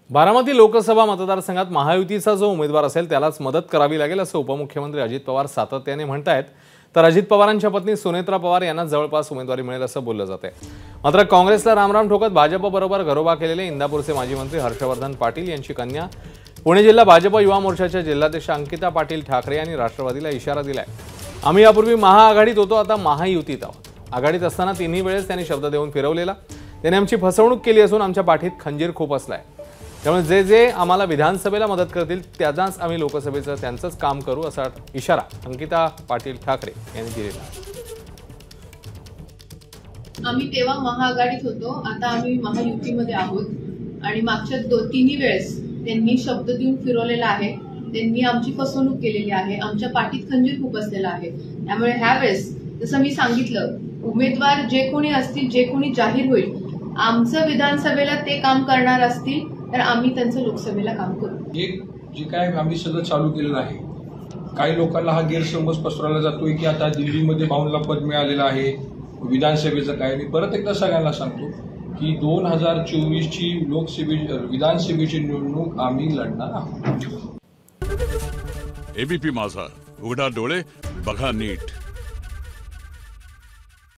बारामती लोकसभा मतदारसंघात महायुतीचा जो उमेदवार असेल त्यालाच मदत करावी लागेल असं उपमुख्यमंत्री अजित पवार सातत्याने म्हणतायत। तर अजित पवारांच्या पत्नी सुनेत्रा पवार यांना जवळपास उमेदवारी मिळेल असं बोललं जाते। मात्र काँग्रेसला रामराम ठोकत भाजपबरोबर घरोबा केलेले इंदापूरचे माजी मंत्री हर्षवर्धन पाटील यांची कन्या पुणे जिल्हा भाजप युवा मोर्चाच्या जिल्हाध्यक्ष अंकिता पाटील ठाकरे यांनी राष्ट्रवादीला इशारा दिलाय। आम्ही यापूर्वी महाआघाडीत होतो, आता महायुतीत आहोत। आघाडीत असताना तिन्ही वेळेस त्यांनी शब्द देऊन फिरवलेला। त्यांनी आमची फसवणूक केली असून आमच्या पाठीत खंजीर खूप असलाय। त्यामुळे जे जे आम्हाला विधानसभेला मदत करतील त्याचाच आम्ही लोकसभेचं त्यांचंच काम करू असा इशारा अंकिता पाटील ठाकरे यांनी दिलेला। आम्ही तेव्हा महाआघाडीत होतो, आता आम्ही महायुतीमध्ये आहोत आणि मागच्या तिन्ही वेळेस त्यांनी शब्द देऊन फिरवलेला आहे। त्यांनी आमची फसवणूक केलेली आहे, आमच्या पाठीत खंजीर खूप असलेला आहे। त्यामुळे ह्या वेळेस जसं मी सांगितलं, उमेदवार जे कोणी असतील, जे कोणी जाहीर होईल, आमचं विधानसभेला ते काम करणार असतील तर आम्ही त्यांचं लोकसभेला काम करू। जे काय आम्ही सगळं चालू केलेलं आहे, काही लोकांना हा गैरसमज पसरवला जातोय की आता दिल्लीमध्ये भाऊंला पद मिळालेलं आहे, विधानसभेचं काय। मी परत एकदा सगळ्यांना सांगतो की 2024ची विधानसभेची निवडणूक आम्ही लढणार आहोत। एबीपी माझा, उघडा डोळे बघा नीट।